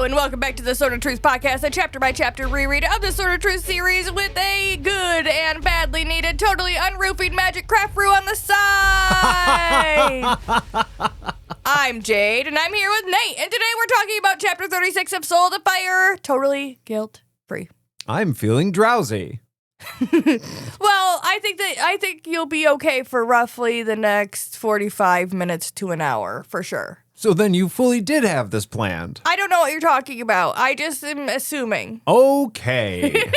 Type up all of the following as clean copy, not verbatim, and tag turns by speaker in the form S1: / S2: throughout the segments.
S1: Hello and welcome back to the Sword of Truth podcast, a chapter-by-chapter reread of the Sword of Truth series with a good and badly needed, totally unroofied magic craft brew on the side. I'm Jade, and I'm here with Nate, and today we're talking about Chapter 36 of Soul of the Fire, totally guilt-free.
S2: I'm feeling drowsy.
S1: Well, I think you'll be okay for roughly the next 45 minutes to an hour, for sure.
S2: So then you fully did have this planned.
S1: I don't know what you're talking about. I just am assuming.
S2: Okay.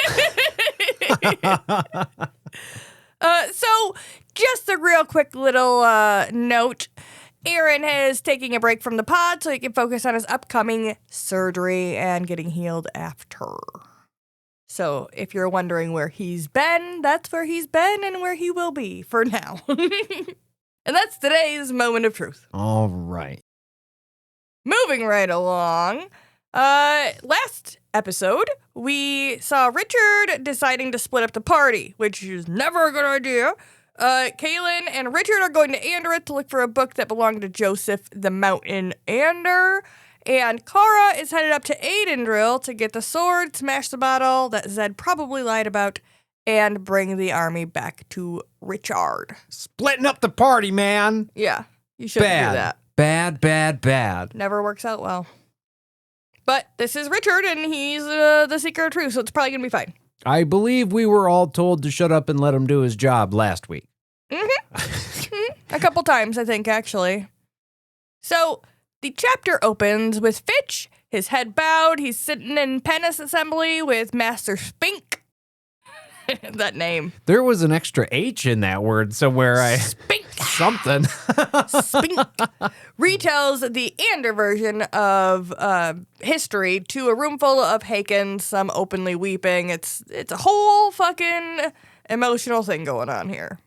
S1: So just a real quick little note. Aaron is taking a break from the pod so he can focus on his upcoming surgery and getting healed after. So if you're wondering where he's been, that's where he's been and where he will be for now. And that's today's moment of truth.
S2: All right.
S1: Moving right along, last episode, we saw Richard deciding to split up the party, which is never a good idea. Kaylin and Richard are going to Anderith to look for a book that belonged to Joseph the Mountain Ander, and Kara is headed up to Aidendrill to get the sword, smash the bottle that Zed probably lied about, and bring the army back to Richard.
S2: Splitting up the party, man.
S1: Yeah, you shouldn't do that.
S2: Bad.
S1: Never works out well. But this is Richard, and he's the seeker of truth, so it's probably going to be fine.
S2: I believe we were all told to shut up and let him do his job last week.
S1: A couple times, I think, actually. So, the chapter opens with Fitch, his head bowed. He's sitting in penance assembly with Master Spink. That name.
S2: There was an extra H in that word somewhere.
S1: Spink.
S2: Something.
S1: Spink retells the Ander version of history to a room full of Haken, some openly weeping. It's a whole fucking emotional thing going on here.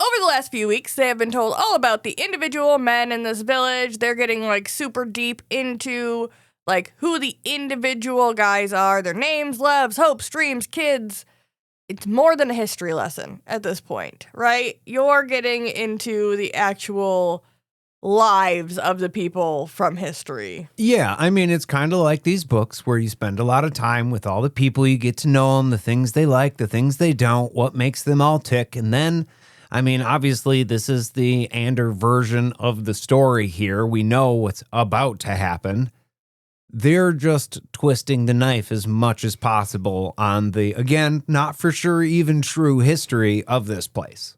S1: Over the last few weeks, they have been told all about the individual men in this village. They're getting like super deep into like who the individual guys are, their names, loves, hopes, dreams, kids. It's more than a history lesson at this point, right? You're getting into the actual lives of the people from history.
S2: Yeah, I mean, it's kind of like these books where you spend a lot of time with all the people, you get to know them, the things they like, the things they don't, what makes them all tick. And then, I mean, obviously, this is the Ander version of the story here. We know what's about to happen. They're just twisting the knife as much as possible on the, again, not for sure even true history of this place.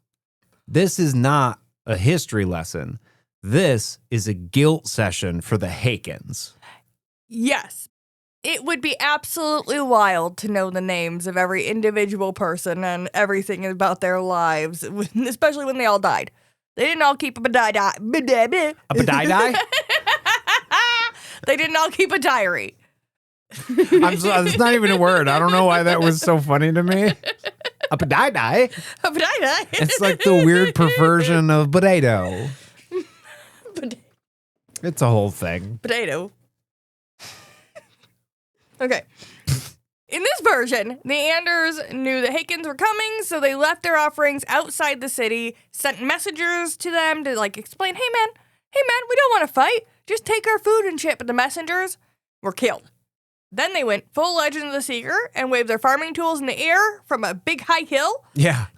S2: This is not a history lesson. This is a guilt session for the Hakens.
S1: Yes. It would be absolutely wild to know the names of every individual person and everything about their lives, especially when they all died. They didn't all keep a die-die.
S2: A die-die?
S1: They didn't all keep a diary.
S2: It's not even a word. I don't know why that was so funny to me. A die-die?
S1: A die-die.
S2: It's like the weird perversion of potato. It's a whole thing.
S1: Potato. Okay. In this version, the Anders knew the Hakens were coming, so they left their offerings outside the city, sent messengers to them to like explain, hey man, we don't want to fight. Just take our food and shit. But the messengers were killed. Then they went full Legend of the Seeker and waved their farming tools in the air from a big high hill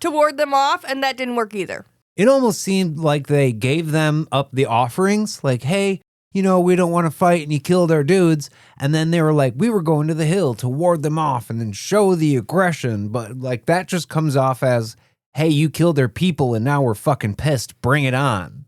S1: to ward them off, and that didn't work either.
S2: It almost seemed like they gave them up the offerings, like, hey, you know, we don't want to fight and you killed our dudes. And then they were like, we were going to the hill to ward them off and then show the aggression. But like that just comes off as, hey, you killed their people and now we're fucking pissed. Bring it on.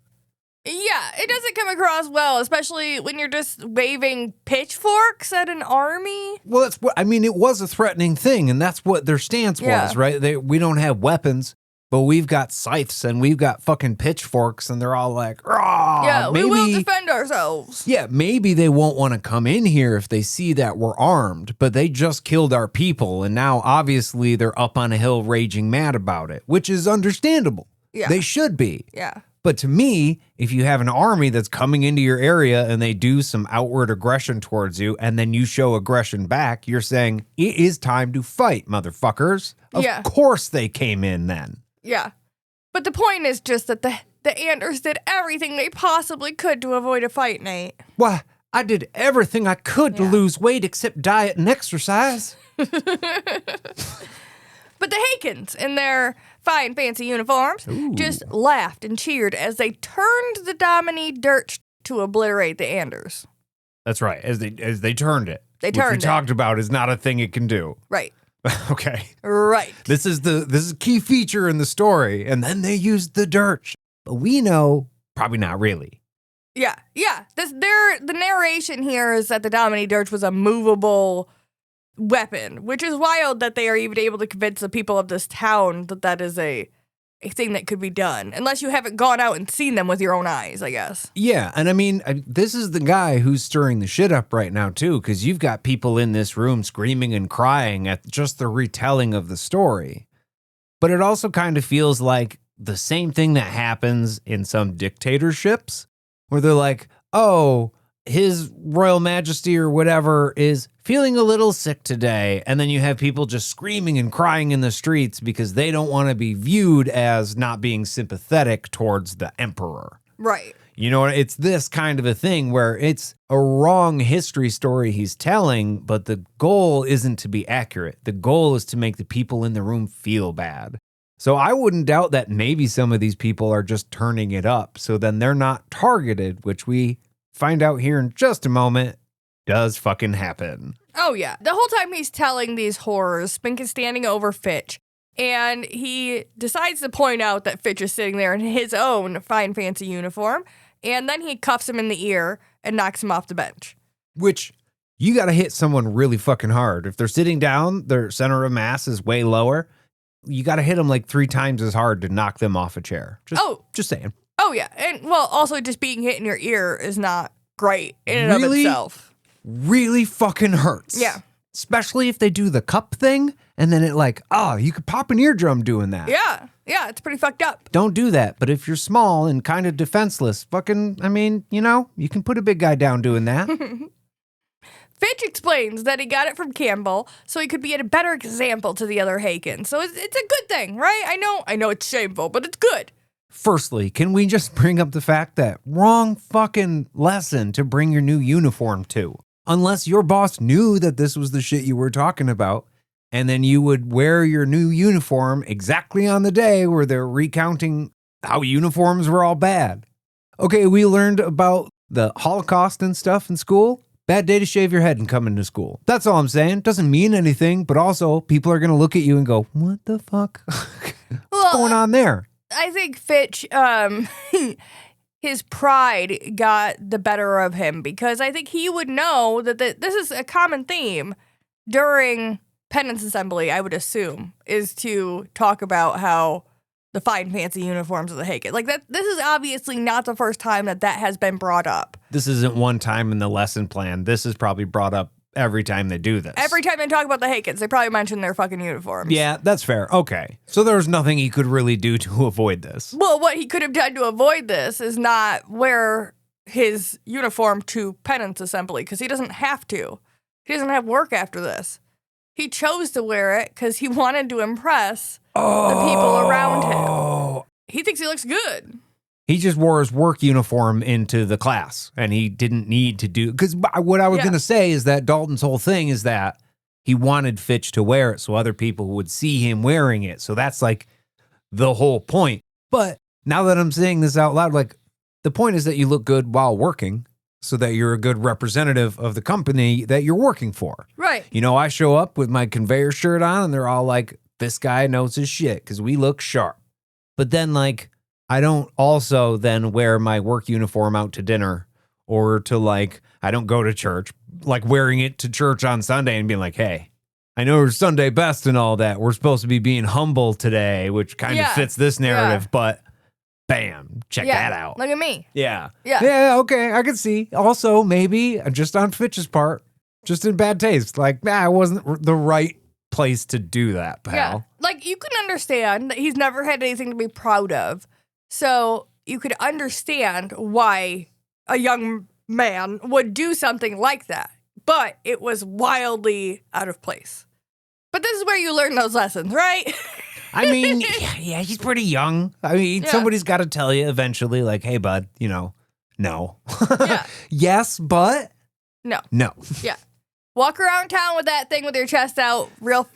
S1: Yeah, it doesn't come across well, especially when you're just waving pitchforks at an army.
S2: Well, that's what I mean. It was a threatening thing, and that's what their stance was, right? We don't have weapons, but we've got scythes and we've got fucking pitchforks, and they're all like, "Rah!"
S1: Yeah, we will defend ourselves.
S2: Yeah, maybe they won't want to come in here if they see that we're armed, but they just killed our people, and now obviously they're up on a hill raging mad about it, which is understandable.
S1: Yeah,
S2: they should be.
S1: Yeah.
S2: But to me, if you have an army that's coming into your area and they do some outward aggression towards you and then you show aggression back, you're saying, it is time to fight, motherfuckers. Of course they came in then.
S1: Yeah. But the point is just that the Anders did everything they possibly could to avoid a fight, Nate.
S2: Well, I did everything I could to
S1: Yeah.
S2: lose weight except diet and exercise.
S1: But the Hakens, in their fine, fancy uniforms, just laughed and cheered as they turned the Domini Dirch to obliterate the Anders.
S2: That's right. As they turned it.
S1: They
S2: which
S1: turned
S2: we
S1: it.
S2: talked about is not a thing it can do.
S1: Right.
S2: Okay.
S1: Right.
S2: This is a key feature in the story, and then they used the Dirch. But we know probably not really.
S1: Yeah. The narration here is that the Domini Dirch was a movable weapon, which is wild that they are even able to convince the people of this town that is a thing that could be done, unless you haven't gone out and seen them with your own eyes, I guess.
S2: Yeah, and I mean, this is the guy who's stirring the shit up right now, too, because you've got people in this room screaming and crying at just the retelling of the story. But it also kind of feels like the same thing that happens in some dictatorships, where they're like, oh, His Royal Majesty or whatever is feeling a little sick today. And then you have people just screaming and crying in the streets because they don't want to be viewed as not being sympathetic towards the emperor.
S1: Right.
S2: You know, it's this kind of a thing where it's a wrong history story he's telling, but the goal isn't to be accurate. The goal is to make the people in the room feel bad. So I wouldn't doubt that maybe some of these people are just turning it up. So then they're not targeted, which we find out here in just a moment does fucking happen.
S1: Oh, yeah. The whole time he's telling these horrors, Spink is standing over Fitch, and he decides to point out that Fitch is sitting there in his own fine, fancy uniform, and then he cuffs him in the ear and knocks him off the bench.
S2: Which, you gotta hit someone really fucking hard. If they're sitting down, their center of mass is way lower, you gotta hit them like 3 times as hard to knock them off a chair. Just saying.
S1: Oh, yeah. And, well, also just being hit in your ear is not great in and of itself.
S2: Really fucking hurts.
S1: Yeah.
S2: Especially if they do the cup thing and then it like, you could pop an eardrum doing that.
S1: Yeah. Yeah, it's pretty fucked up.
S2: Don't do that. But if you're small and kind of defenseless, you can put a big guy down doing that.
S1: Fitch explains that he got it from Campbell so he could be a better example to the other Haken. So it's a good thing, right? I know it's shameful, but it's good.
S2: Firstly, can we just bring up the fact that wrong fucking lesson to bring your new uniform to? Unless your boss knew that this was the shit you were talking about, and then you would wear your new uniform exactly on the day where they're recounting how uniforms were all bad. Okay, we learned about the Holocaust and stuff in school. Bad day to shave your head and come into school. That's all I'm saying. Doesn't mean anything, but also people are going to look at you and go, what the fuck? What's going on there?
S1: I think Fitch, his pride got the better of him because I think he would know that this is a common theme during penance assembly, I would assume, is to talk about how the fine, fancy uniforms of the Haken. Like, this is obviously not the first time that has been brought up.
S2: This isn't one time in the lesson plan. This is probably brought up every time they do this.
S1: Every time they talk about the Hakens, they probably mention their fucking uniforms.
S2: Yeah, that's fair. Okay. So there's nothing he could really do to avoid this.
S1: Well, what he could have done to avoid this is not wear his uniform to penance assembly, because he doesn't have to. He doesn't have work after this. He chose to wear it because he wanted to impress the people around him. He thinks he looks good.
S2: He just wore his work uniform into the class, and he didn't need to do... Because what I was going to say is that Dalton's whole thing is that he wanted Fitch to wear it so other people would see him wearing it. So that's like the whole point. But now that I'm saying this out loud, like, the point is that you look good while working so that you're a good representative of the company that you're working for.
S1: Right.
S2: You know, I show up with my conveyor shirt on, and they're all like, this guy knows his shit because we look sharp. But then, like... I don't also then wear my work uniform out to dinner or to like, I don't go to church, like wearing it to church on Sunday and being like, hey, I know it's Sunday best and all that. We're supposed to be being humble today, which kind of fits this narrative, but bam, check that out.
S1: Look at me.
S2: Yeah.
S1: Yeah.
S2: Yeah, okay, I can see. Also, maybe just on Fitch's part, just in bad taste. Like, it wasn't the right place to do that, pal.
S1: Yeah. Like, you can understand that he's never had anything to be proud of. So you could understand why a young man would do something like that. But it was wildly out of place. But this is where you learn those lessons, right?
S2: I mean, yeah, he's pretty young. I mean, somebody's got to tell you eventually, like, hey, bud, no.
S1: Yeah.
S2: Yes, but
S1: No.
S2: No.
S1: Yeah. Walk around town with that thing with your chest out real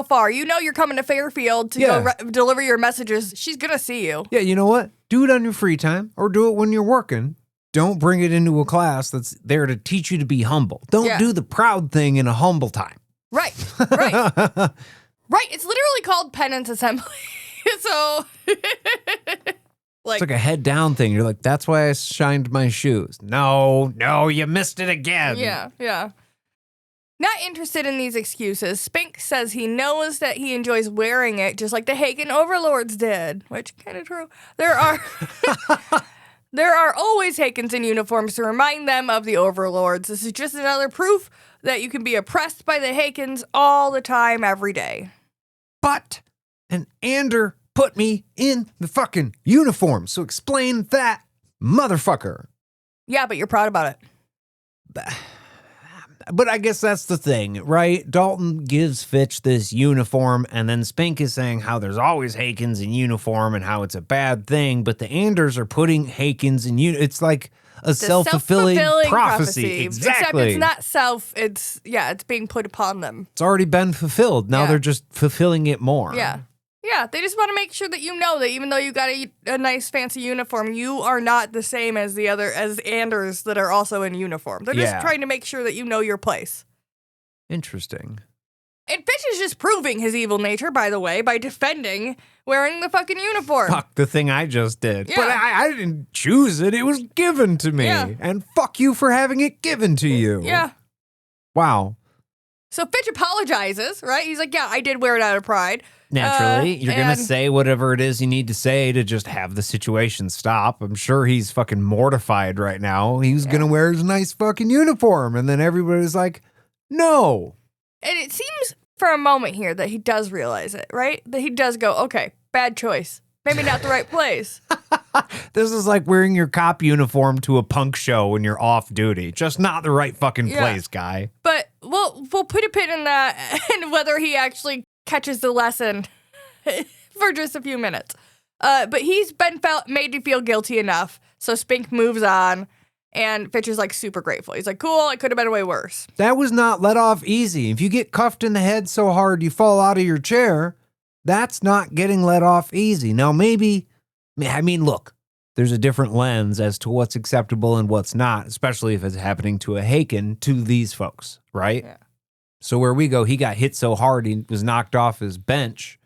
S1: far. You know you're coming to Fairfield to go deliver your messages. She's going to see you.
S2: Yeah, you know what? Do it on your free time or do it when you're working. Don't bring it into a class that's there to teach you to be humble. Don't do the proud thing in a humble time.
S1: Right. Right. It's literally called penance assembly. So,
S2: it's like a head down thing. You're like, that's why I shined my shoes. No, you missed it again.
S1: Yeah. Not interested in these excuses, Spink says he knows that he enjoys wearing it just like the Haken overlords did, which kind of true. There are always Hakens in uniforms to remind them of the overlords. This is just another proof that you can be oppressed by the Hakens all the time, every day.
S2: But an Ander put me in the fucking uniform, so explain that, motherfucker.
S1: Yeah, but you're proud about it.
S2: But I guess that's the thing, right? Dalton gives Fitch this uniform, and then Spink is saying how there's always Hakens in uniform and how it's a bad thing, but the Anders are putting Hakens in uniform. It's like a self-fulfilling prophecy. Exactly.
S1: Except it's not it's being put upon them.
S2: It's already been fulfilled. Now they're just fulfilling it more.
S1: Yeah, they just want to make sure that you know that even though you got a nice fancy uniform, you are not the same as as Anders that are also in uniform. They're just trying to make sure that you know your place.
S2: Interesting.
S1: And Fitch is just proving his evil nature, by the way, by defending wearing the fucking uniform.
S2: Fuck the thing I just did.
S1: Yeah.
S2: But I didn't choose it. It was given to me.
S1: Yeah.
S2: And fuck you for having it given to you.
S1: Yeah.
S2: Wow.
S1: So Fitch apologizes, right? He's like, yeah, I did wear it out of pride.
S2: Naturally, you're going to say whatever it is you need to say to just have the situation stop. I'm sure he's fucking mortified right now. He was going to wear his nice fucking uniform. And then everybody's like, no.
S1: And it seems for a moment here that he does realize it, right? That he does go, okay, bad choice. Maybe not the right place.
S2: This is like wearing your cop uniform to a punk show when you're off duty. Just not the right fucking place, guy.
S1: But we'll put a pin in that and whether he actually catches the lesson for just a few minutes. But he's been made to feel guilty enough, so Spink moves on, and Fitch is like super grateful. He's like, cool, it could have been way worse.
S2: That was not let off easy. If you get cuffed in the head so hard you fall out of your chair, that's not getting let off easy. Now, look, there's a different lens as to what's acceptable and what's not, especially if it's happening to a Haken, to these folks, right?
S1: Yeah.
S2: So where we go, he got hit so hard he was knocked off his bench.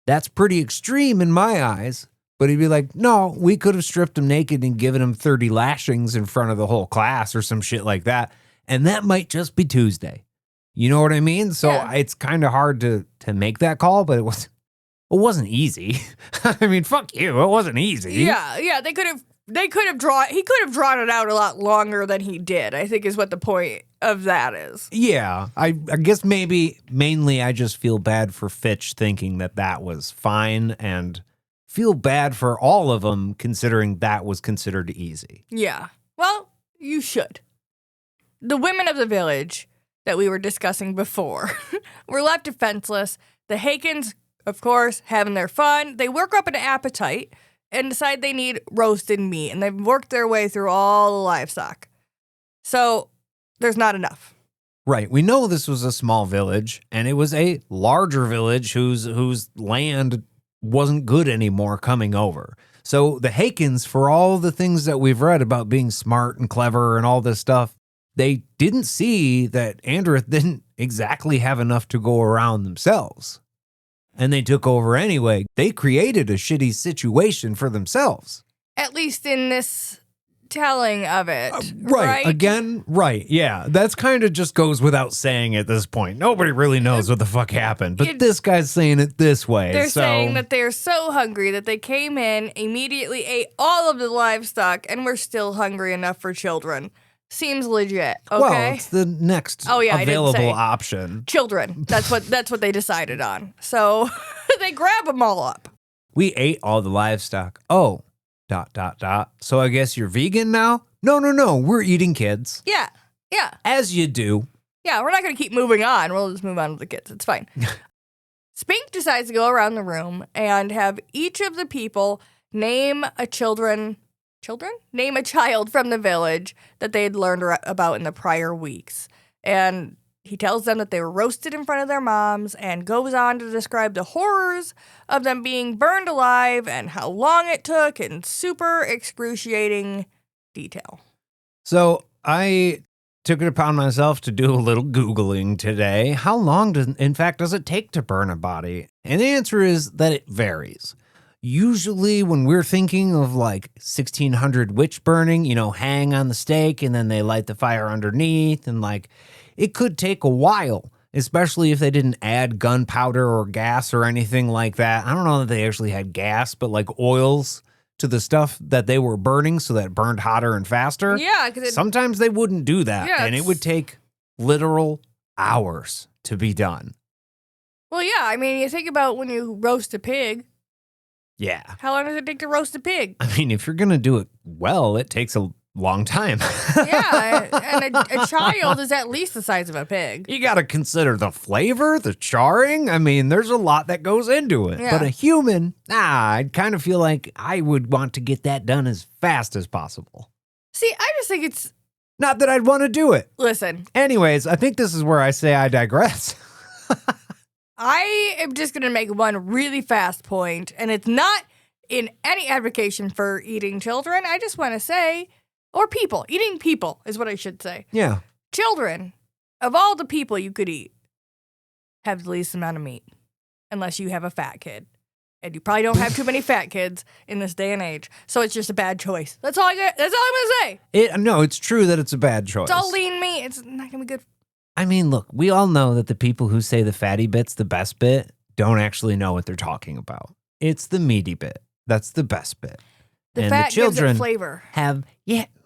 S2: That's pretty extreme in my eyes. But he'd be like, no, we could have stripped him naked and given him 30 lashings in front of the whole class or some shit like that. And that might just be Tuesday. You know what I mean? So it's kind of hard to make that call, but it wasn't easy. I mean, fuck you. It wasn't easy.
S1: Yeah. He could have drawn it out a lot longer than he did, I think is what the point of that is.
S2: Yeah. I guess mainly I just feel bad for Fitch thinking that was fine, and feel bad for all of them considering that was considered easy.
S1: Yeah. Well, you should. The women of the village that we were discussing before were left defenseless. The Hakens, of course, having their fun. They work up an appetite and decide they need roasted meat, and they've worked their way through all the livestock. So there's not enough.
S2: Right. We know this was a small village, and it was a larger village whose land wasn't good anymore coming over. So the Hakens, for all the things that we've read about being smart and clever and all this stuff, they didn't see that Andrith didn't exactly have enough to go around themselves. And they took over anyway. They created a shitty situation for themselves.
S1: At least in this telling of it.
S2: Right. Again, right. Yeah. That's kind of just goes without saying at this point. Nobody really knows what the fuck happened. But this guy's saying it this way.
S1: They're saying that they're so hungry that they came in, immediately ate all of the livestock, and were still hungry enough for children. Seems legit. Okay.
S2: Well, it's the next available option.
S1: Children. That's what they decided on. So they grab them all up.
S2: We ate all the livestock. Oh, ... So I guess you're vegan now? No. We're eating kids.
S1: Yeah.
S2: As you do.
S1: Yeah, we're not going to keep moving on. We'll just move on to the kids. It's fine. Spink decides to go around the room and have each of the people name a children name a child from the village that they had learned about in the prior weeks. And he tells them that they were roasted in front of their moms and goes on to describe the horrors of them being burned alive and how long it took in super excruciating detail.
S2: So I took it upon myself to do a little Googling today. How long, does it take to burn a body? And the answer is that it varies. Usually when we're thinking of like 1600 witch burning, hang on the stake and then they light the fire underneath, and like it could take a while, especially if they didn't add gunpowder or gas or anything like that. I don't know that they actually had gas, but like oils to the stuff that they were burning so that it burned hotter and faster.
S1: Yeah, because
S2: sometimes they wouldn't do that, and it would take literal hours to be done.
S1: Well, yeah, I mean, you think about when you roast a pig.
S2: Yeah.
S1: How long does it take to roast a pig?
S2: I mean, if you're going to do it well, it takes a long time.
S1: Yeah, and a child is at least the size of a pig.
S2: You got to consider the flavor, the charring. I mean, there's a lot that goes into it.
S1: Yeah.
S2: But a human, I'd kind of feel like I would want to get that done as fast as possible.
S1: See, I just think it's...
S2: Not that I'd want to do it.
S1: Listen.
S2: Anyways, I think this is where I say I digress.
S1: I am just going to make one really fast point, and it's not in any advocation for eating children. I just want to say, or people, eating people is what I should say.
S2: Yeah.
S1: Children, of all the people you could eat, have the least amount of meat, unless you have a fat kid. And you probably don't have too many fat kids in this day and age, so it's just a bad choice. That's all I'm going to say.
S2: No, it's true that it's a bad choice.
S1: It's all lean meat. It's not going to be good.
S2: I mean, look, we all know that the people who say the fatty bit's the best bit don't actually know what they're talking about. It's the meaty bit. That's the best bit.
S1: The
S2: and
S1: fat
S2: the children
S1: gives it flavor.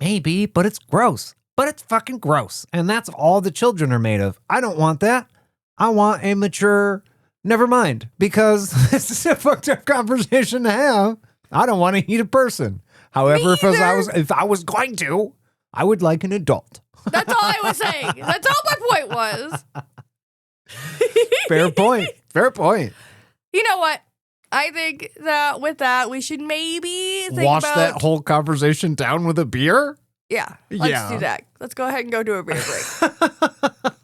S2: Maybe, but it's gross. But it's fucking gross. And that's all the children are made of. I don't want that. I want a mature, never mind, because this is a fucked up conversation to have. I don't want to eat a person. However, if I was going to, I would like an adult.
S1: That's all I was saying. That's all my point was.
S2: Fair point. Fair point.
S1: You know what? I think that with that, we should maybe
S2: wash that whole conversation down with a beer?
S1: Yeah. Let's do that. Let's go ahead and go to a beer break.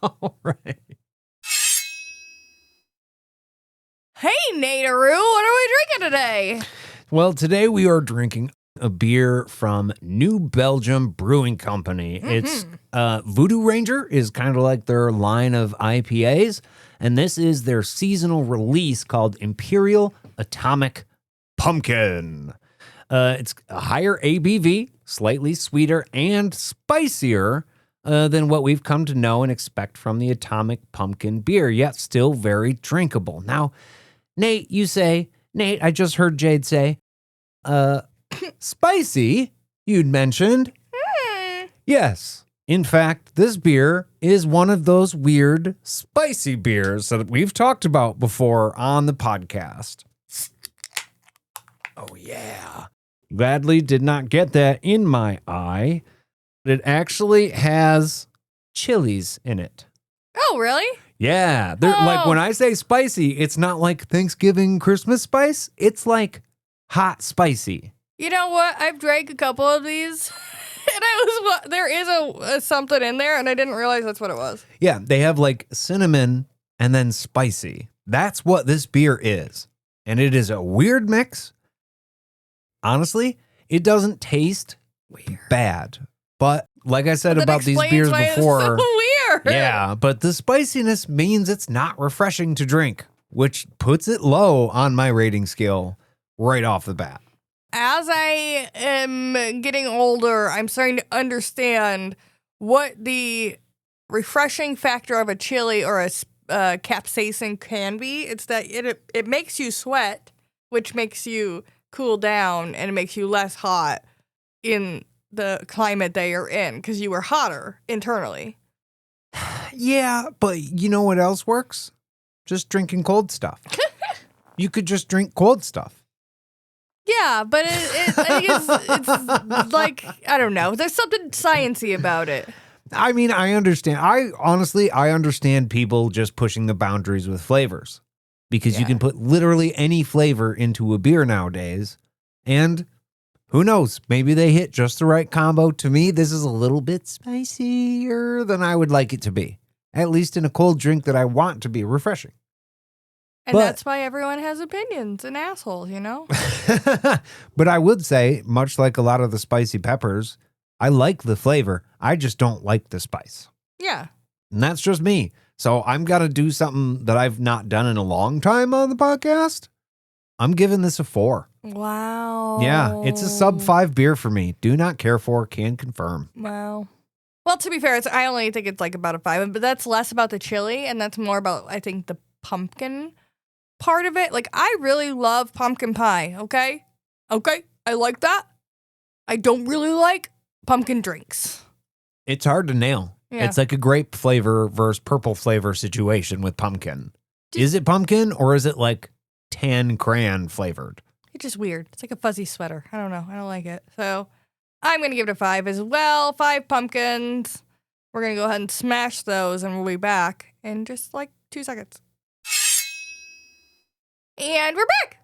S2: All right.
S1: Hey, Naderoo, what are we drinking today?
S2: Well, today we are drinking a beer from New Belgium Brewing Company. Mm-hmm. It's Voodoo Ranger is kind of like their line of IPAs, and this is their seasonal release called Imperial Atomic Pumpkin. It's a higher ABV, slightly sweeter and spicier than what we've come to know and expect from the Atomic Pumpkin beer, yet still very drinkable. Now, Nate, I just heard Jade say, spicy, you'd mentioned. Yes. In fact, this beer is one of those weird spicy beers that we've talked about before on the podcast. Oh, yeah. Gladly did not get that in my eye. It actually has chilies in it.
S1: Oh, really?
S2: Yeah. Like when I say spicy, it's not like Thanksgiving Christmas spice. It's like hot spicy.
S1: You know what? I've drank a couple of these, and there is a something in there, and I didn't realize that's what it was.
S2: Yeah, they have like cinnamon and then spicy. That's what this beer is. And it is a weird mix. Honestly, it doesn't taste bad. But like I said about these beers before,
S1: it's so weird.
S2: Yeah, but the spiciness means it's not refreshing to drink, which puts it low on my rating scale right off the bat.
S1: As I am getting older, I'm starting to understand what the refreshing factor of a chili or a capsaicin can be. It's that it makes you sweat, which makes you cool down, and it makes you less hot in the climate that you're in because you were hotter internally.
S2: Yeah, but you know what else works? Just drinking cold stuff. You could just drink cold stuff.
S1: Yeah, but I think it's like, I don't know. There's something sciencey about it.
S2: I mean, I understand. I understand people just pushing the boundaries with flavors because you can put literally any flavor into a beer nowadays. And Who knows? Maybe they hit just the right combo. To me, this is a little bit spicier than I would like it to be. At least in a cold drink that I want to be refreshing.
S1: And that's why everyone has opinions and assholes, you know?
S2: But I would say, much like a lot of the spicy peppers, I like the flavor. I just don't like the spice.
S1: Yeah.
S2: And that's just me. So I'm going to do something that I've not done in a long time on the podcast. I'm giving this a 4.
S1: Wow.
S2: Yeah, it's a sub 5 beer for me. Do not care for, can confirm.
S1: Wow. Well, to be fair, I only think it's like about a 5, but that's less about the chili and that's more about, I think, the pumpkin part of it. Like, I really love pumpkin pie, okay? Okay, I like that. I don't really like pumpkin drinks.
S2: It's hard to nail.
S1: Yeah.
S2: It's like a grape flavor versus purple flavor situation with pumpkin. Is it pumpkin or is it like tan crayon flavored?
S1: It's just weird. It's like a fuzzy sweater. I don't know. I don't like it. So I'm going to give it a 5 as well. 5 pumpkins. We're going to go ahead and smash those and we'll be back in just like 2 seconds. And we're back.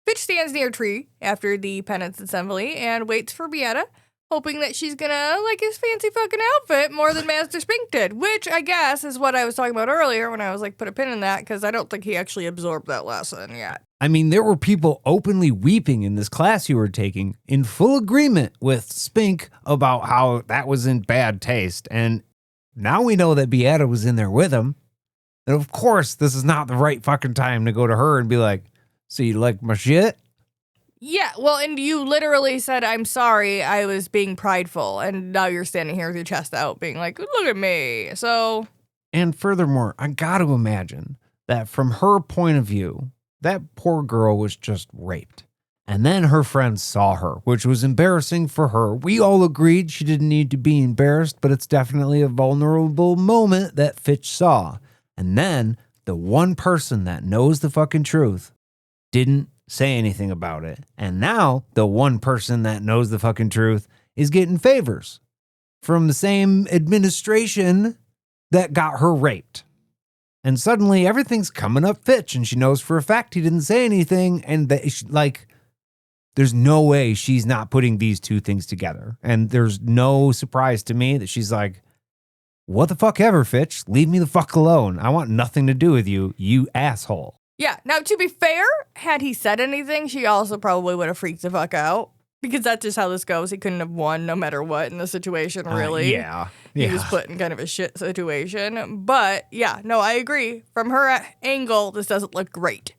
S1: Fitch stands near a tree after the penance assembly and waits for Beata, hoping that she's gonna like his fancy fucking outfit more than Master Spink did, which I guess is what I was talking about earlier when I was like, put a pin in that, because I don't think he actually absorbed that lesson yet.
S2: I mean, there were people openly weeping in this class you were taking in full agreement with Spink about how that was in bad taste. And now we know that Beata was in there with him. And of course, this is not the right fucking time to go to her and be like, so you like my shit?
S1: Yeah, well, and you literally said, I'm sorry, I was being prideful. And now you're standing here with your chest out being like, look at me. So.
S2: And furthermore, I got to imagine that from her point of view, that poor girl was just raped. And then her friends saw her, which was embarrassing for her. We all agreed she didn't need to be embarrassed, but it's definitely a vulnerable moment that Fitch saw. And then the one person that knows the fucking truth didn't say anything about it. And now the one person that knows the fucking truth is getting favors from the same administration that got her raped. And suddenly everything's coming up Fitch, and she knows for a fact he didn't say anything. And there's no way she's not putting these two things together. And there's no surprise to me that she's like, what the fuck ever, Fitch? Leave me the fuck alone. I want nothing to do with you, you asshole.
S1: Yeah, now to be fair, had he said anything, she also probably would have freaked the fuck out. Because that's just how this goes. He couldn't have won no matter what in the situation, really.
S2: Yeah.
S1: He was put in kind of a shit situation. But yeah, no, I agree. From her angle, this doesn't look great.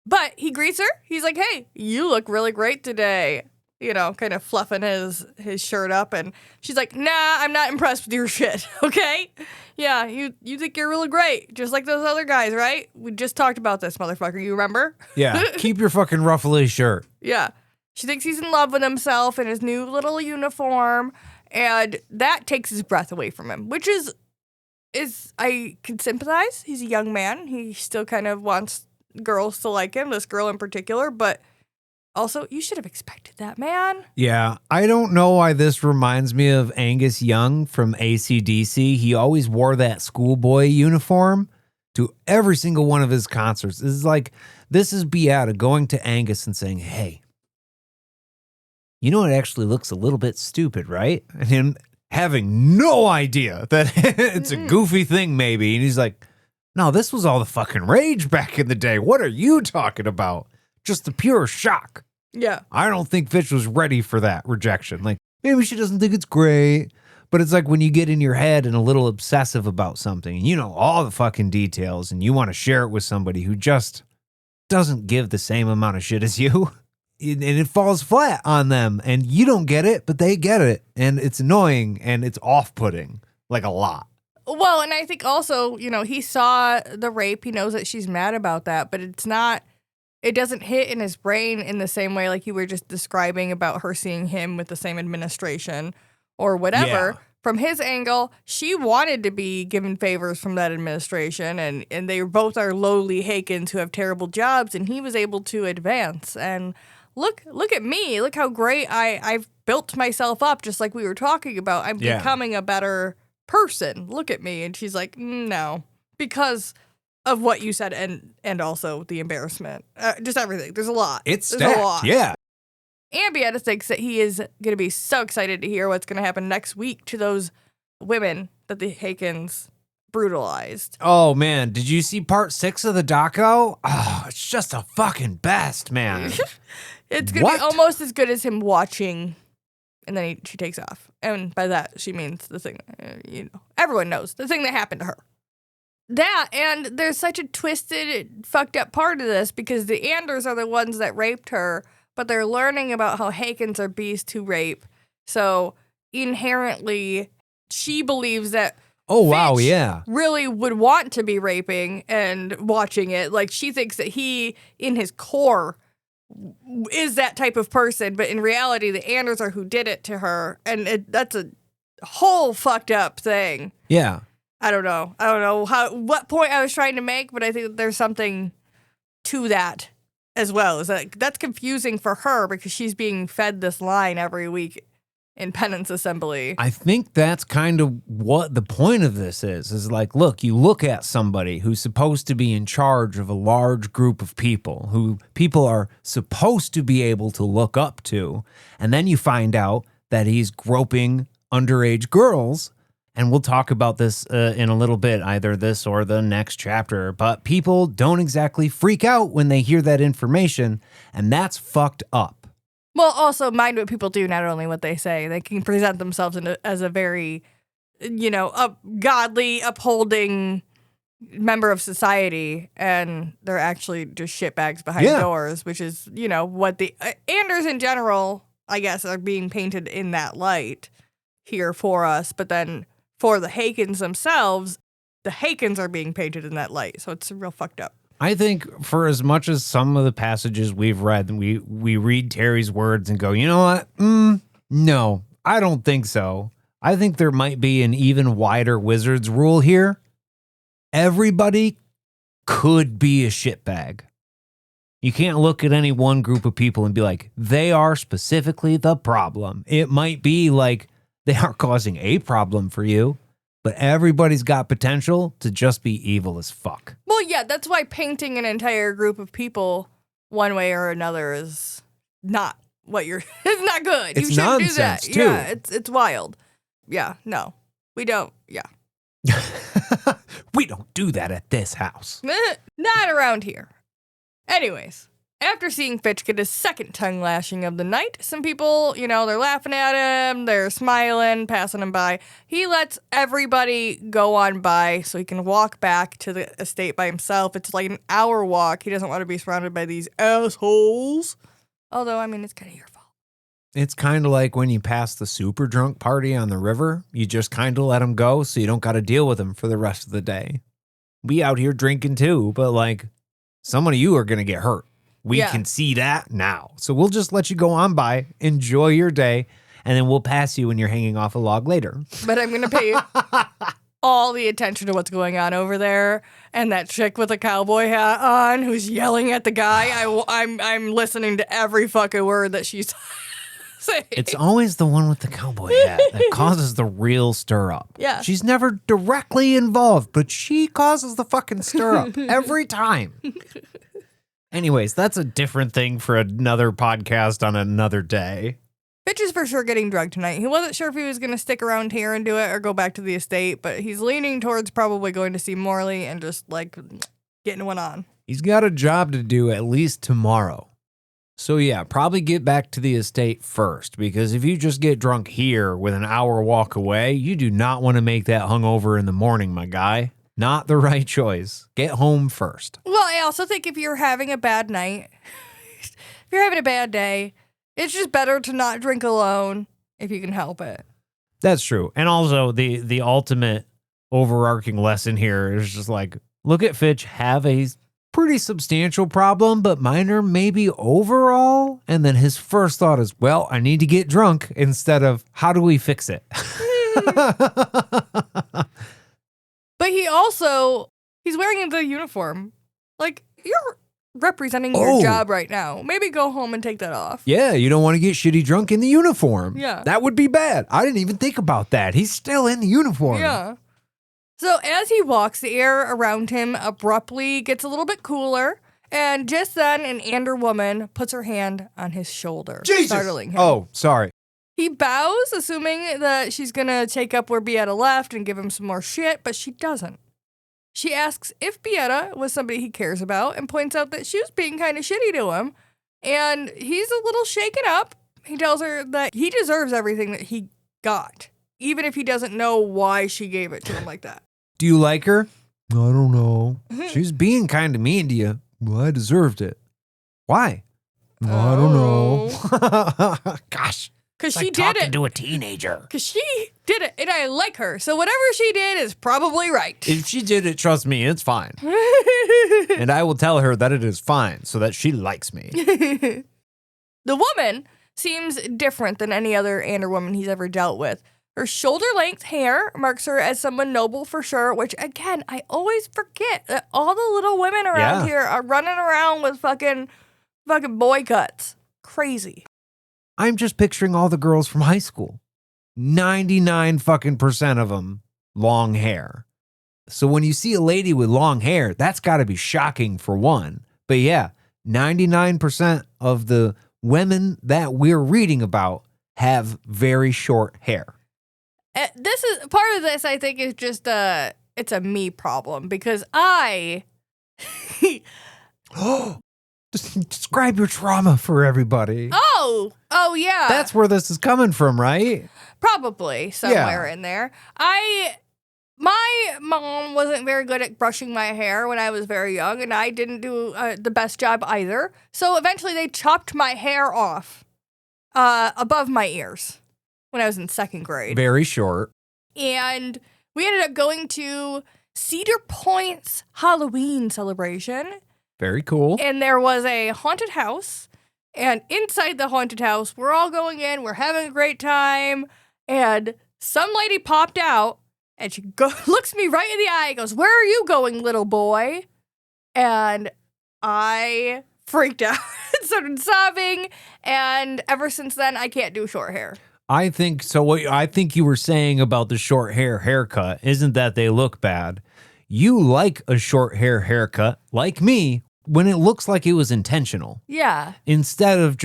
S1: But he greets her. He's like, hey, you look really great today. You know, kind of fluffing his shirt up. And she's like, nah, I'm not impressed with your shit, okay? Yeah, you think you're really great, just like those other guys, right? We just talked about this, motherfucker. You remember?
S2: Yeah, keep your fucking ruffly shirt.
S1: Yeah. She thinks he's in love with himself in his new little uniform. And that takes his breath away from him, which is I can sympathize. He's a young man. He still kind of wants girls to like him, this girl in particular, but also, you should have expected that, man.
S2: Yeah, I don't know why this reminds me of Angus Young from AC/DC. He always wore that schoolboy uniform to every single one of his concerts. This is Beata going to Angus and saying, hey, you know, it actually looks a little bit stupid, right? And him having no idea that it's a goofy thing, maybe. And he's like, no, this was all the fucking rage back in the day. What are you talking about? Just the pure shock.
S1: Yeah.
S2: I don't think Fitch was ready for that rejection. Like, maybe she doesn't think it's great. But it's like when you get in your head and a little obsessive about something, and you know all the fucking details, and you want to share it with somebody who just doesn't give the same amount of shit as you, and it falls flat on them, and you don't get it, but they get it. And it's annoying, and it's off-putting, like a lot.
S1: Well, and I think also, you know, he saw the rape. He knows that she's mad about that, but it doesn't hit in his brain in the same way like you were just describing about her seeing him with the same administration or whatever. Yeah. From his angle, she wanted to be given favors from that administration, and they both are lowly Hakens who have terrible jobs, and he was able to advance. And look at me. Look how great I've built myself up, just like we were talking about. I'm becoming a better person. Look at me. And she's like, no, because of what you said and also the embarrassment. Just everything. There's a lot.
S2: It's stacked. A lot. Yeah.
S1: And Beata thinks that he is going to be so excited to hear what's going to happen next week to those women that the Hakens brutalized.
S2: Oh, man. Did you see part 6 of the doco? Oh, it's just the fucking best, man.
S1: It's going to be almost as good as him watching, and then she takes off. And by that, she means the thing, everyone knows, the thing that happened to her. That, and there's such a twisted, fucked up part of this because the Anders are the ones that raped her, but they're learning about how Hakens are beasts who rape. So inherently, she believes that Fitch really would want to be raping and watching it. Like, she thinks that he, in his core, is that type of person, but in reality, the Anders are who did it to her, and that's a whole fucked up thing.
S2: Yeah.
S1: I don't know what point I was trying to make, but I think there's something to that as well. Is that that's confusing for her because she's being fed this line every week in penance assembly.
S2: I think that's kind of what the point of this is like, look, you look at somebody who's supposed to be in charge of a large group of people who people are supposed to be able to look up to, and then you find out that he's groping underage girls. And we'll talk about this in a little bit, either this or the next chapter. But people don't exactly freak out when they hear that information, and that's fucked up.
S1: Well, also, mind what people do, not only what they say. They can present themselves as a very, godly, upholding member of society, and they're actually just shitbags behind doors, which is, what the Anders in general, I guess, are being painted in that light here for us. But then for the Hakens themselves, the Hakens are being painted in that light. So it's real fucked up.
S2: I think for as much as some of the passages we've read, we read Terry's words and go, you know what? No, I don't think so. I think there might be an even wider wizard's rule here. Everybody could be a shitbag. You can't look at any one group of people and be like, they are specifically the problem. It might be like, they aren't causing a problem for you, but everybody's got potential to just be evil as fuck.
S1: Well, yeah, that's why painting an entire group of people one way or another is not what you're. It's not good.
S2: It's
S1: you shouldn't do
S2: nonsense,
S1: that.
S2: too.
S1: Yeah, it's wild. Yeah, no, we don't. Yeah,
S2: we don't do that at this house.
S1: Not around here. Anyways. After seeing Fitch get his second tongue lashing of the night, some people, they're laughing at him, they're smiling, passing him by. He lets everybody go on by so he can walk back to the estate by himself. It's like an hour walk. He doesn't want to be surrounded by these assholes. Although, it's kind of your fault.
S2: It's kind of like when you pass the super drunk party on the river. You just kind of let them go so you don't got to deal with them for the rest of the day. We out here drinking too, but some of you are going to get hurt. We can see that now. So we'll just let you go on by, enjoy your day, and then we'll pass you when you're hanging off a log later.
S1: But I'm going to pay all the attention to what's going on over there. And that chick with a cowboy hat on who's yelling at the guy. I'm listening to every fucking word that she's saying.
S2: It's always the one with the cowboy hat that causes the real stir up.
S1: Yeah.
S2: She's never directly involved, but she causes the fucking stir up every time. Anyways, that's a different thing for another podcast on another day.
S1: Fitch is for sure getting drugged tonight. He wasn't sure if he was going to stick around here and do it or go back to the estate, but he's leaning towards probably going to see Morley and just, getting one on.
S2: He's got a job to do at least tomorrow. So yeah, probably get back to the estate first, because if you just get drunk here with an hour walk away, you do not want to make that hungover in the morning, my guy. Not the right choice. Get home first.
S1: Well, I also think if you're having a bad night, if you're having a bad day, it's just better to not drink alone if you can help it.
S2: That's true. And also the ultimate overarching lesson here is just look at Fitch have a pretty substantial problem, but minor maybe overall. And then his first thought is, well, I need to get drunk instead of how do we fix it?
S1: But he's wearing the uniform. You're representing your job right now. Maybe go home and take that off.
S2: Yeah, you don't want to get shitty drunk in the uniform.
S1: Yeah.
S2: That would be bad. I didn't even think about that. He's still in the uniform.
S1: Yeah. So as he walks, the air around him abruptly gets a little bit cooler, And just then, an Ander woman puts her hand on his shoulder, startling him.
S2: Oh, sorry.
S1: He bows, assuming that she's going to take up where Beata left and give him some more shit, but she doesn't. She asks if Beata was somebody he cares about and points out that she was being kind of shitty to him. And he's a little shaken up. He tells her that he deserves everything that he got, even if he doesn't know why she gave it to him like that.
S2: Do you like her? I don't know. She's being kind of mean to you. Well, I deserved it. Why? I don't know. Gosh.
S1: Because
S2: It's
S1: she
S2: like
S1: did
S2: talking
S1: it.
S2: to a teenager.
S1: Because she did it, and I like her. So whatever she did is probably right.
S2: If she did it, trust me, it's fine. And I will tell her that it is fine so that she likes me.
S1: The woman seems different than any other Ander woman he's ever dealt with. Her shoulder-length hair marks her as someone noble for sure, which, again, I always forget that all the little women around here are running around with fucking boy cuts. Crazy.
S2: I'm just picturing all the girls from high school. 99% of them, long hair. So when you see a lady with long hair, that's got to be shocking for one. But yeah, 99% of the women that we're reading about have very short hair.
S1: This is part of this, I think, is just it's a me problem because I
S2: Describe your trauma for everybody.
S1: Oh yeah.
S2: That's where this is coming from, right?
S1: Probably somewhere in there. My mom wasn't very good at brushing my hair when I was very young, and I didn't do the best job either. So eventually they chopped my hair off above my ears when I was in second grade.
S2: Very short.
S1: And we ended up going to Cedar Point's Halloween celebration.
S2: Very cool.
S1: And there was a haunted house. And inside the haunted house, we're all going in. We're having a great time. And some lady popped out. And she looks me right in the eye and goes, "Where are you going, little boy?" And I freaked out and started sobbing. And ever since then, I can't do short hair.
S2: I think so. What I think you were saying about the short haircut isn't that they look bad. You like a short haircut, like me, when it looks like it was intentional.
S1: Yeah.
S2: Instead of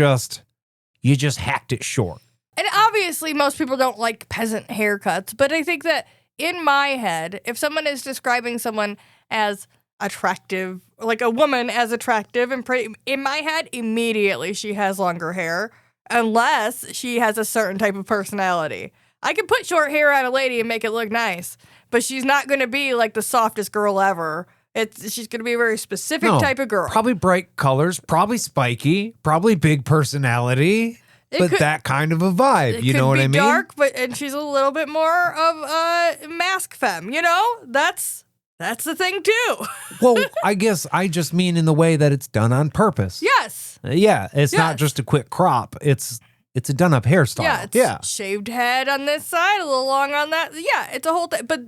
S2: you just hacked it short.
S1: And obviously, most people don't like peasant haircuts, but I think that in my head, if someone is describing someone as attractive, like a woman as attractive and pretty, in my head, immediately she has longer hair, unless she has a certain type of personality. I can put short hair on a lady and make it look nice, but she's not going to be like the softest girl ever. She's going to be a very specific type of girl.
S2: Probably bright colors, probably spiky, probably big personality. That kind of a vibe, you know what I mean?
S1: Dark, and she's a little bit more of a mask femme, you know? That's the thing too.
S2: Well, I guess I just mean in the way that it's done on purpose.
S1: Yes.
S2: It's not just a quick crop. It's a done up hairstyle.
S1: Yeah, it's shaved head on this side, a little long on that. Yeah, it's a whole thing. But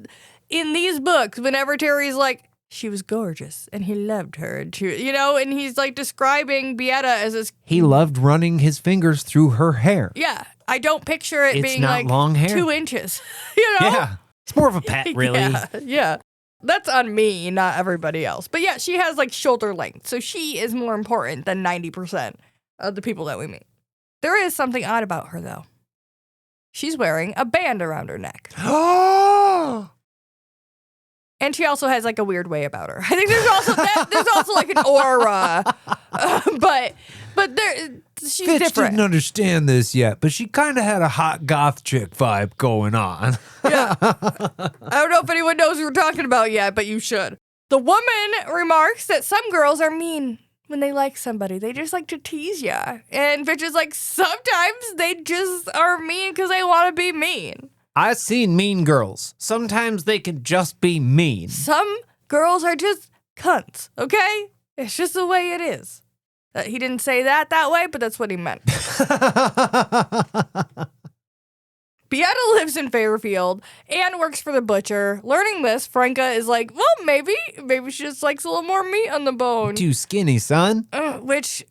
S1: in these books, whenever Terry's like, she was gorgeous and he loved her, and and he's like describing Beata as this.
S2: He loved running his fingers through her hair.
S1: Yeah, I don't picture it being
S2: not
S1: like
S2: long hair.
S1: 2 inches. Yeah,
S2: it's more of a pet, really.
S1: Yeah. That's on me, not everybody else. But yeah, she has like shoulder length, so she is more important than 90% of the people that we meet. There is something odd about her, though. She's wearing a band around her neck. Oh! And she also has like a weird way about her. I think there's also like an aura, but she's
S2: Fitch
S1: different.
S2: didn't understand this yet, but she kind of had a hot goth chick vibe going on.
S1: Yeah. I don't know if anyone knows what we're talking about yet, but you should. The woman remarks that some girls are mean when they like somebody. They just like to tease you. And Fitch is like, sometimes they just are mean because they want to be mean.
S2: I've seen mean girls. Sometimes they can just be mean.
S1: Some girls are just cunts, okay? It's just the way it is. He didn't say that way, but that's what he meant. Beata lives in Fairfield and works for the butcher. Learning this, Franca is like, well, maybe she just likes a little more meat on the bone.
S2: Too skinny, son.
S1: Which,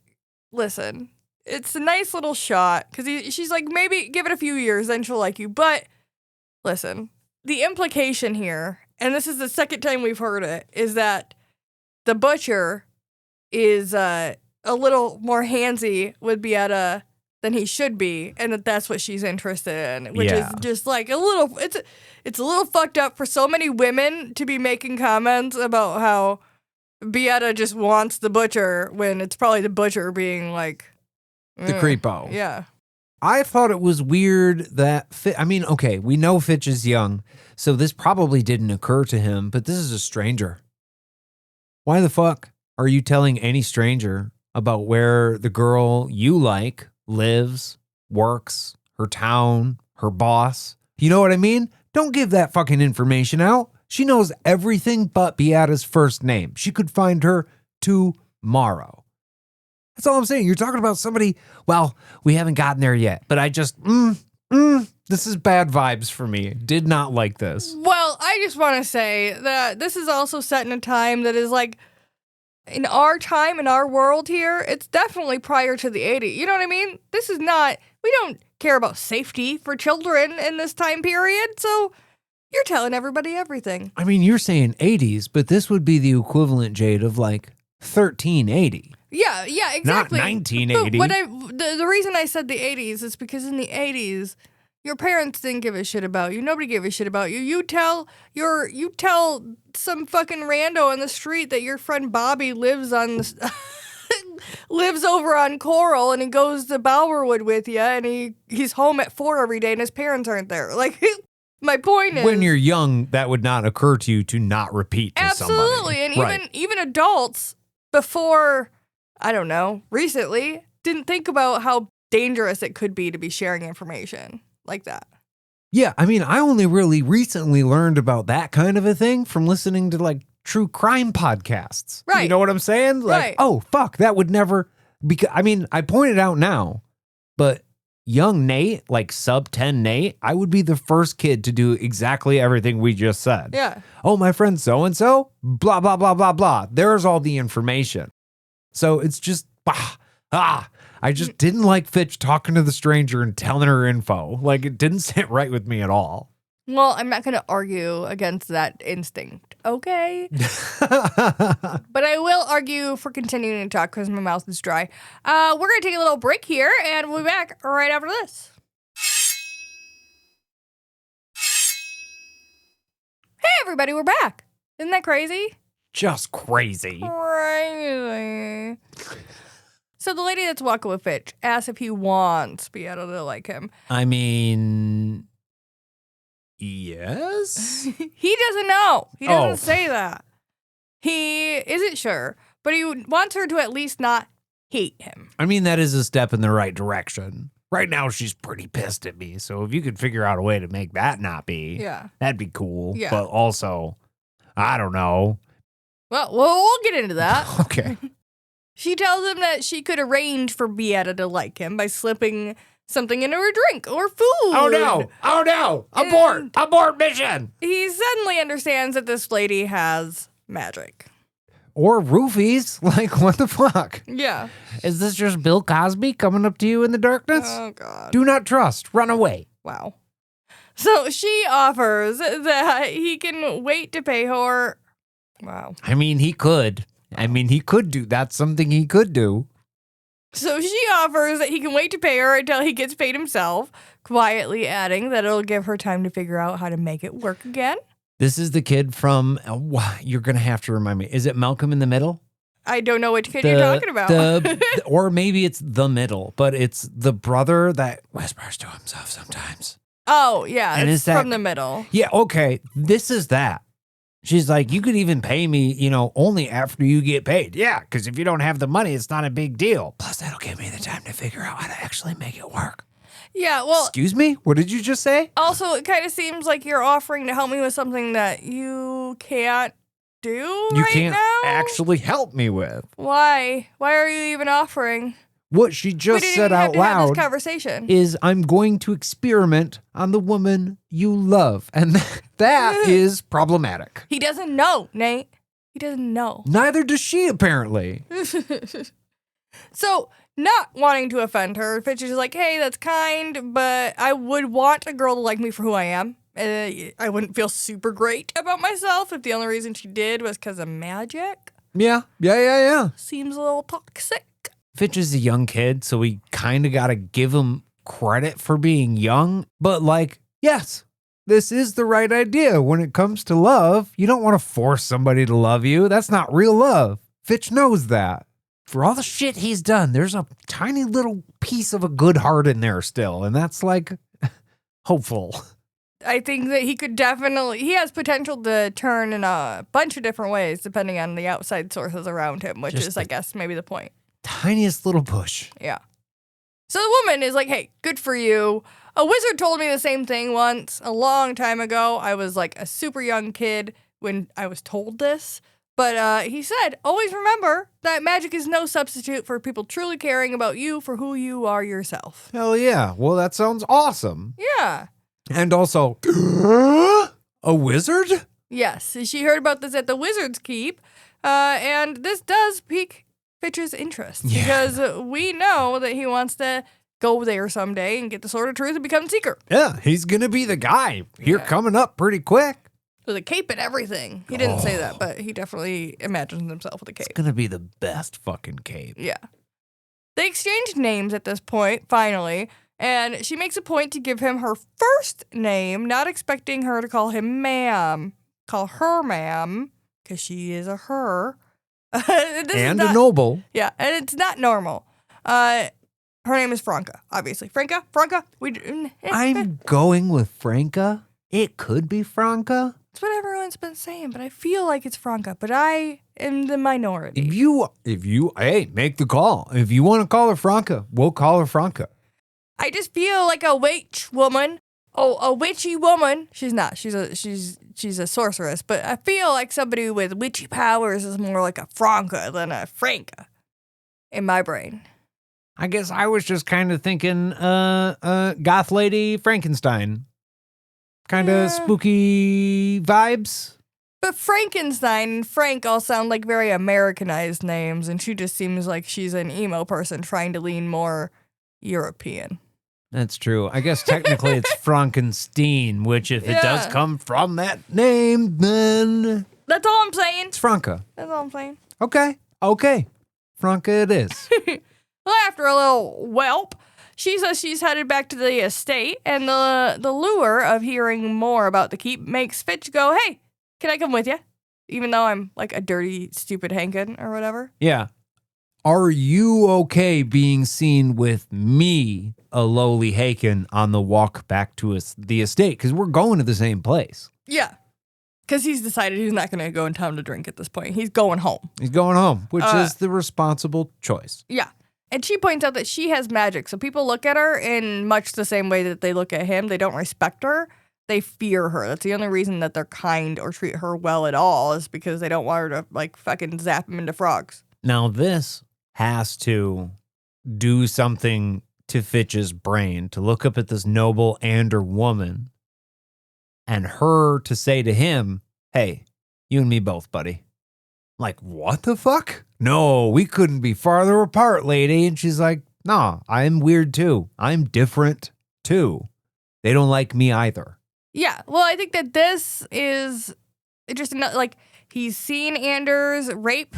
S1: listen, it's a nice little shot because she's like, maybe give it a few years, then she'll like you. But listen, the implication here, and this is the second time we've heard it, is that the butcher is a little more handsy with Beata than he should be, and that's what she's interested in, which is just like it's a little fucked up for so many women to be making comments about how Beata just wants the butcher when it's probably the butcher being like
S2: the creepo.
S1: Yeah.
S2: I thought it was weird that okay, we know Fitch is young, so this probably didn't occur to him, but this is a stranger. Why the fuck are you telling any stranger about where the girl you like lives, works, her town, her boss? You know what I mean? Don't give that fucking information out. She knows everything but Beata's first name. She could find her tomorrow. That's all I'm saying. You're talking about somebody, well, we haven't gotten there yet, but I just, this is bad vibes for me. Did not like this.
S1: Well, I just want to say that this is also set in a time that is like, in our time, in our world here, it's definitely prior to the 80s. You know what I mean? This is not, we don't care about safety for children in this time period, so you're telling everybody everything.
S2: I mean, you're saying 80s, but this would be the equivalent, Jade, of like 1380.
S1: Yeah, exactly.
S2: Not 1980.
S1: But the reason I said the 80s is because in the 80s, your parents didn't give a shit about you. Nobody gave a shit about you. You tell some fucking rando on the street that your friend Bobby lives on lives over on Coral, and he goes to Bowerwood with you, and he's home at 4 every day, and his parents aren't there. Like, my point is,
S2: when you're young, that would not occur to you to not repeat to
S1: absolutely,
S2: somebody.
S1: And even adults before, I don't know, recently didn't think about how dangerous it could be to be sharing information like that.
S2: Yeah, I mean, I only really recently learned about that kind of a thing from listening to like true crime podcasts.
S1: Right.
S2: You know what I'm saying? Like,
S1: right.
S2: Oh, fuck, that would never, because I mean, I pointed out now, but young Nate, like sub 10 Nate, I would be the first kid to do exactly everything we just said.
S1: Yeah.
S2: Oh, my friend so-and-so, blah, blah, blah, blah, blah. There's all the information. So it's just, I just didn't like Fitch talking to the stranger and telling her info. Like, it didn't sit right with me at all.
S1: Well, I'm not going to argue against that instinct, okay? But I will argue for continuing to talk because my mouth is dry. We're going to take a little break here, and we'll be back right after this. Hey, everybody, we're back. Isn't that crazy?
S2: Just crazy.
S1: Crazy. So the lady that's walking with Fitch asks if he wants Beata to like him.
S2: I mean, yes?
S1: He doesn't know. He doesn't say that. He isn't sure, but he wants her to at least not hate him.
S2: I mean, that is a step in the right direction. Right now, she's pretty pissed at me. So if you could figure out a way to make that not be, that'd be cool.
S1: Yeah.
S2: But also, I don't know.
S1: Well, we'll get into that.
S2: Okay.
S1: She tells him that she could arrange for Beata to like him by slipping something into her drink or food.
S2: Oh, no. Oh, no. Abort mission.
S1: He suddenly understands that this lady has magic.
S2: Or roofies. Like, what the fuck?
S1: Yeah.
S2: Is this just Bill Cosby coming up to you in the darkness?
S1: Oh, God.
S2: Do not trust. Run away.
S1: Wow. So she offers that he can wait to pay her. Wow.
S2: I mean, he could. Do. That's something he could do.
S1: So she offers that he can wait to pay her until he gets paid himself, quietly adding that it'll give her time to figure out how to make it work again.
S2: This is the kid from, you're going to have to remind me. Is it Malcolm in the Middle?
S1: I don't know which kid you're talking about.
S2: Or maybe it's The Middle, but it's the brother that whispers to himself sometimes.
S1: Oh, yeah. And it's from The Middle.
S2: Yeah, okay. This is that. She's like, you could even pay me, only after you get paid. Yeah, because if you don't have the money, it's not a big deal. Plus, that'll give me the time to figure out how to actually make it work.
S1: Yeah, well...
S2: Excuse me? What did you just say?
S1: Also, it kind of seems like you're offering to help me with something that you can't do
S2: you can't actually help me with.
S1: Why? Why are you even offering?
S2: What she just said out loud
S1: have this conversation.
S2: Is I'm going to experiment on the woman you love. And that is problematic.
S1: He doesn't know, Nate. He doesn't know.
S2: Neither does she, apparently.
S1: So, not wanting to offend her, Fitch is like, hey, that's kind, but I would want a girl to like me for who I am. I wouldn't feel super great about myself if the only reason she did was because of magic.
S2: Yeah.
S1: Seems a little toxic.
S2: Fitch is a young kid, so we kind of got to give him credit for being young. But like, yes, this is the right idea. When it comes to love, you don't want to force somebody to love you. That's not real love. Fitch knows that. For all the shit he's done, there's a tiny little piece of a good heart in there still. And that's like hopeful.
S1: I think that he has potential to turn in a bunch of different ways depending on the outside sources around him, which is, I guess, maybe the point.
S2: Tiniest little push.
S1: Yeah. So the woman is like, hey, good for you. A wizard told me the same thing once a long time ago. I was like a super young kid when I was told this. But he said, always remember that magic is no substitute for people truly caring about you for who you are yourself.
S2: Hell yeah. Well, that sounds awesome.
S1: Yeah.
S2: And also, a wizard?
S1: Yes. She heard about this at the Wizard's Keep. And this does pique Fitch's interest.
S2: Yeah.
S1: Because we know that he wants to go there someday and get the Sword of Truth and become Seeker.
S2: Yeah, he's going to be the guy. Here coming up pretty quick.
S1: With a cape and everything. He didn't say that, but he definitely imagines himself with a cape.
S2: It's going to be the best fucking cape.
S1: Yeah. They exchange names at this point, finally, and she makes a point to give him her first name, not expecting her to call him ma'am. Call her ma'am, because she is a her.
S2: And a noble.
S1: Yeah, and it's not normal. Her name is Franca, obviously. Franca?
S2: I'm going with Franca. It could be Franca.
S1: It's what everyone's been saying, but I feel like it's Franca, but I am the minority.
S2: If you, hey, make the call. If you want to call her Franca, we'll call her Franca.
S1: I just feel like a witch woman. Oh, a witchy woman. She's not. She's a sorceress, but I feel like somebody with witchy powers is more like a Franca than a Franca in my brain.
S2: I guess I was just kind of thinking goth lady Frankenstein. Kind of spooky vibes.
S1: But Frankenstein and Frank all sound like very Americanized names, and she just seems like she's an emo person trying to lean more European.
S2: That's true. I guess technically it's Frankenstein, which if it does come from that name, then...
S1: That's all I'm saying.
S2: It's Franca.
S1: That's all I'm saying.
S2: Okay. Franca it is.
S1: Well, after a little whelp, she says she's headed back to the estate, and the lure of hearing more about the keep makes Fitch go, hey, can I come with you? Even though I'm like a dirty, stupid Haken or whatever.
S2: Yeah. Are you okay being seen with me, a lowly Haken, on the walk back to the estate? Because we're going to the same place.
S1: Yeah. Because he's decided he's not going to go in town to drink at this point. He's going home.
S2: He's going home, which is the responsible choice.
S1: Yeah. And she points out that she has magic, so people look at her in much the same way that they look at him. They don't respect her. They fear her. That's the only reason that they're kind or treat her well at all is because they don't want her to, like, fucking zap them into frogs.
S2: Now, this has to do something to Fitch's brain, to look up at this noble and her woman, and her to say to him, hey, you and me both, buddy. Like, what the fuck? No, we couldn't be farther apart, lady. And she's like, nah, I'm weird too. I'm different too. They don't like me either.
S1: Yeah, well, I think that this is just like he's seen Anders rape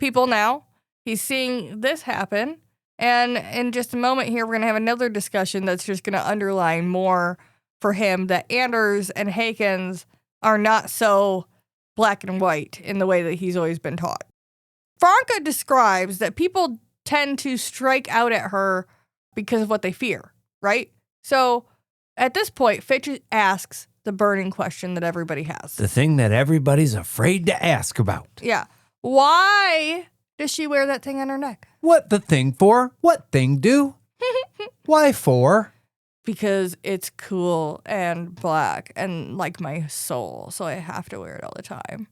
S1: people now. He's seeing this happen. And in just a moment here, we're going to have another discussion that's just going to underline more for him that Anders and Hakens are not so black and white in the way that he's always been taught. Franca describes that people tend to strike out at her because of what they fear, right? So at this point, Fitch asks the burning question that everybody has.
S2: The thing that everybody's afraid to ask about.
S1: Yeah. Why does she wear that thing on her neck?
S2: What the thing for? What thing do? Why for?
S1: Because it's cool and black and like my soul, so I have to wear it all the time.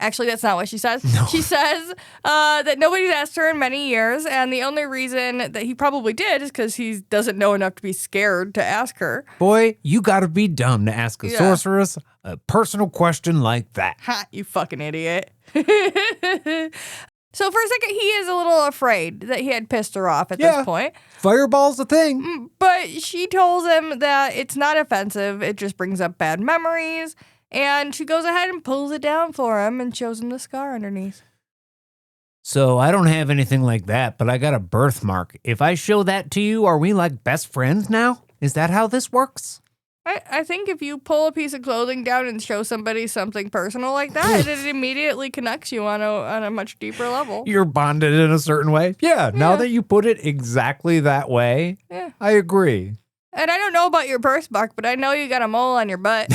S1: Actually, that's not what she says.
S2: No.
S1: She says that nobody's asked her in many years, and the only reason that he probably did is because he doesn't know enough to be scared to ask her.
S2: Boy, you gotta be dumb to ask a sorceress a personal question like that.
S1: Ha, you fucking idiot. So for a second, he is a little afraid that he had pissed her off at this point.
S2: Fireball's a thing.
S1: But she tells him that it's not offensive. It just brings up bad memories. And she goes ahead and pulls it down for him and shows him the scar underneath.
S2: So I don't have anything like that, but I got a birthmark. If I show that to you, are we like best friends now? Is that how this works?
S1: I think if you pull a piece of clothing down and show somebody something personal like that, it immediately connects you on a much deeper level.
S2: You're bonded in a certain way. Yeah, now that you put it exactly that way, I agree.
S1: And I don't know about your birthmark, but I know you got a mole on your butt.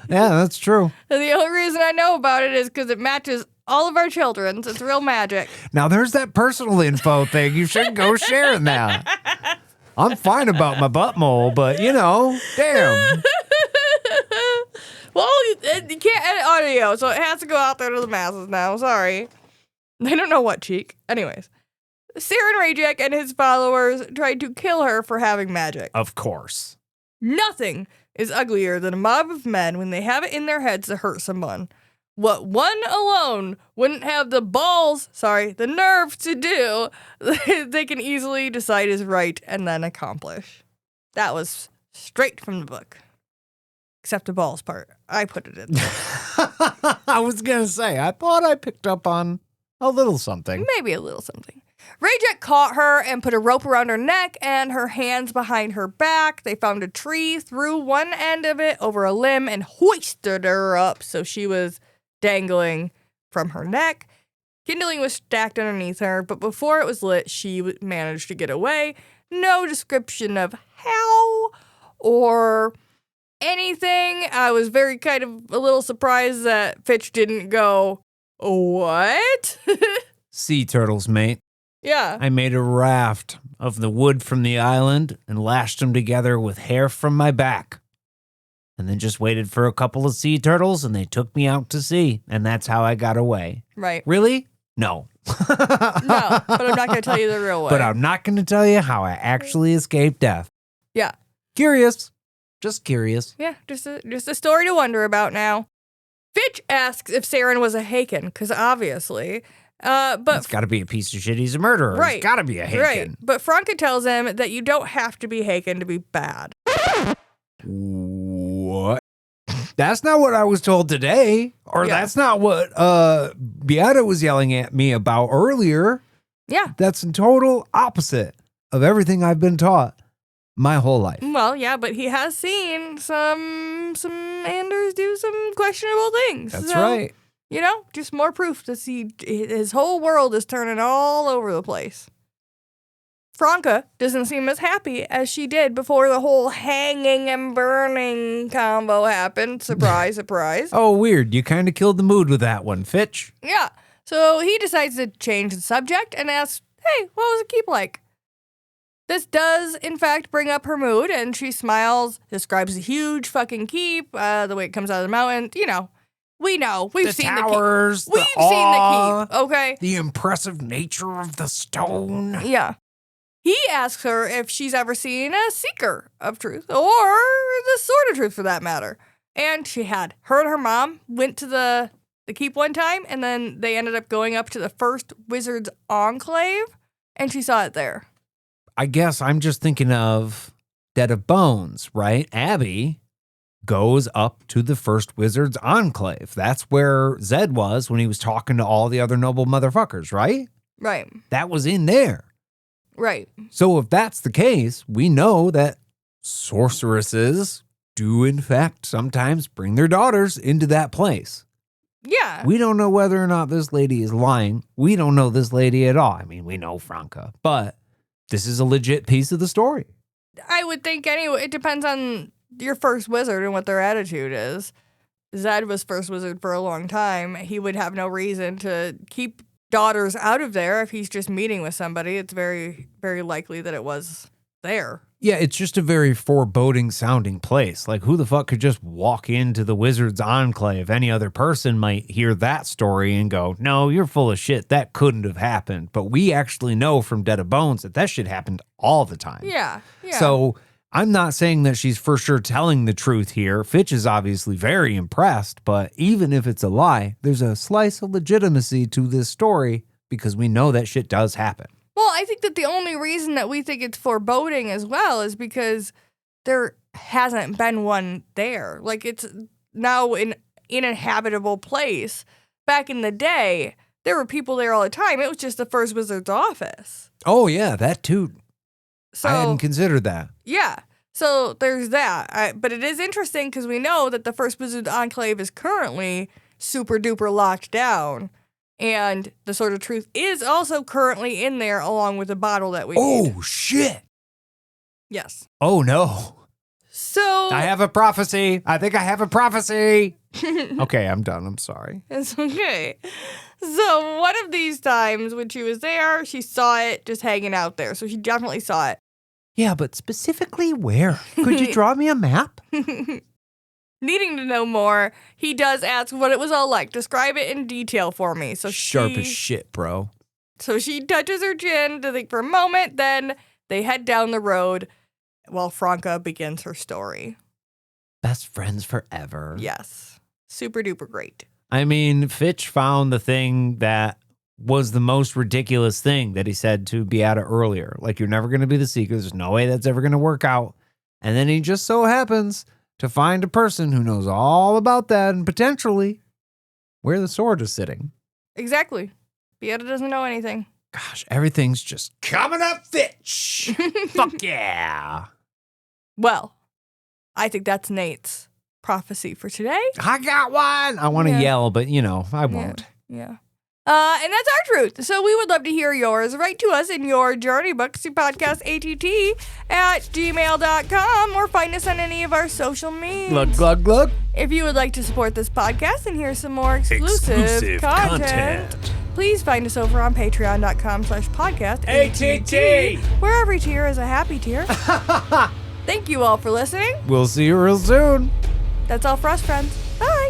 S2: Yeah, that's true.
S1: And the only reason I know about it is because it matches all of our children's. It's real magic.
S2: Now, there's that personal info thing. You shouldn't go sharing that. I'm fine about my butt mole, but, damn.
S1: Well, you can't edit audio, so it has to go out there to the masses now. Sorry. They don't know what cheek. Anyways. Saren Rajak and his followers tried to kill her for having magic.
S2: Of course.
S1: Nothing is uglier than a mob of men when they have it in their heads to hurt someone. What one alone wouldn't have the nerve to do, they can easily decide is right and then accomplish. That was straight from the book. Except the balls part. I put it in there.
S2: I was going to say, I thought I picked up on a little something.
S1: Maybe a little something. Rajak caught her and put a rope around her neck and her hands behind her back. They found a tree, threw one end of it over a limb, and hoisted her up so she was dangling from her neck. Kindling was stacked underneath her, but before it was lit, she managed to get away. No description of how or anything. I was very kind of a little surprised that Fitch didn't go, what?
S2: Sea turtles, mate.
S1: Yeah.
S2: I made a raft of the wood from the island and lashed them together with hair from my back. And then just waited for a couple of sea turtles and they took me out to sea. And that's how I got away.
S1: Right.
S2: Really? No.
S1: No, but I'm not going to tell you the real way.
S2: But I'm not going to tell you how I actually escaped death.
S1: Yeah.
S2: Curious. Just curious.
S1: Yeah, just a story to wonder about now. Fitch asks if Saren was a Haken, because obviously... but
S2: it's got to be a piece of shit. He's a murderer.
S1: Right.
S2: It's got to be a Haken.
S1: Right. But Franca tells him that you don't have to be Haken to be bad.
S2: What? That's not what I was told today. Or that's not what Beata was yelling at me about earlier.
S1: Yeah.
S2: That's in total opposite of everything I've been taught my whole life.
S1: Well, yeah, but he has seen some Anders do some questionable things.
S2: That's right.
S1: Just more proof that his whole world is turning all over the place. Franca doesn't seem as happy as she did before the whole hanging and burning combo happened. Surprise, surprise.
S2: Oh, weird. You kind of killed the mood with that one, Fitch.
S1: Yeah. So he decides to change the subject and asks, hey, what was the keep like? This does, in fact, bring up her mood, and she smiles, describes the huge fucking keep, the way it comes out of the mountain. We know. We've seen
S2: towers,
S1: the keep. We've seen the keep, okay?
S2: The impressive nature of the stone.
S1: Yeah. He asks her if she's ever seen a seeker of truth, or the sword of truth for that matter. And she had. Her and her mom went to the keep one time, and then they ended up going up to the first wizard's enclave, and she saw it there.
S2: I guess I'm just thinking of Dead of Bones, right? Abby goes up to the first wizard's enclave. That's where Zed was when he was talking to all the other noble motherfuckers, right?
S1: Right.
S2: That was in there.
S1: Right.
S2: So if that's the case, we know that sorceresses do in fact sometimes bring their daughters into that place.
S1: Yeah.
S2: We don't know whether or not this lady is lying. We don't know this lady at all. I mean, we know Franca, but this is a legit piece of the story.
S1: I would think anyway. It depends on your first wizard and what their attitude is. Zed was first wizard for a long time. He would have no reason to keep daughters out of there if he's just meeting with somebody. It's very, very likely that it was there.
S2: Yeah, it's just a very foreboding sounding place. Like, who the fuck could just walk into the wizard's enclave? Any other person might hear that story and go, no, you're full of shit. That couldn't have happened. But we actually know from Dead of Bones that shit happened all the time.
S1: Yeah.
S2: So I'm not saying that she's for sure telling the truth here. Fitch is obviously very impressed, but even if it's a lie, there's a slice of legitimacy to this story because we know that shit does happen.
S1: Well, I think that the only reason that we think it's foreboding as well is because there hasn't been one there. Like, it's now an inhabitable place. back in the day, there were people there all the time. It was just the first wizard's office.
S2: Oh, yeah, that too.
S1: So,
S2: I hadn't considered that.
S1: Yeah. So there's that. But it is interesting because we know that the First Wizard Enclave is currently super duper locked down. And the Sword of Truth is also currently in there along with the bottle that we need.
S2: Oh, shit.
S1: Yes.
S2: Oh, no.
S1: So
S2: I have a prophecy. I think I have a prophecy. Okay, I'm done. I'm sorry.
S1: it's okay. So one of these times when she was there, she saw it just hanging out there. So she definitely saw it.
S2: Yeah, but specifically where? Could you draw me a map?
S1: Needing to know more, he does ask what it was all like. Describe it in detail for me. So
S2: Sharp as shit, bro.
S1: So she touches her chin to think for a moment, then they head down the road while Franca begins her story.
S2: Best friends forever.
S1: Yes. Super duper great.
S2: I mean, Fitch found the thing that was the most ridiculous thing that he said to Beata earlier. Like, you're never going to be the seeker. There's no way that's ever going to work out. And then he just so happens to find a person who knows all about that and potentially where the sword is sitting.
S1: Exactly. Beata doesn't know anything.
S2: Gosh, everything's just coming up, Fitch. Fuck yeah.
S1: Well, I think that's Nate's prophecy for today.
S2: I got one. I want to yell, but I won't.
S1: Yeah. And that's our truth. So we would love to hear yours. Write to us in your journey books to podcastatt@gmail.com or find us on any of our social media.
S2: Glug, glug, glug.
S1: If you would like to support this podcast and hear some more exclusive content, please find us over on patreon.com/podcastatt, where every tier is a happy tier. Thank you all for listening.
S2: We'll see you real soon.
S1: That's all for us, friends. Bye.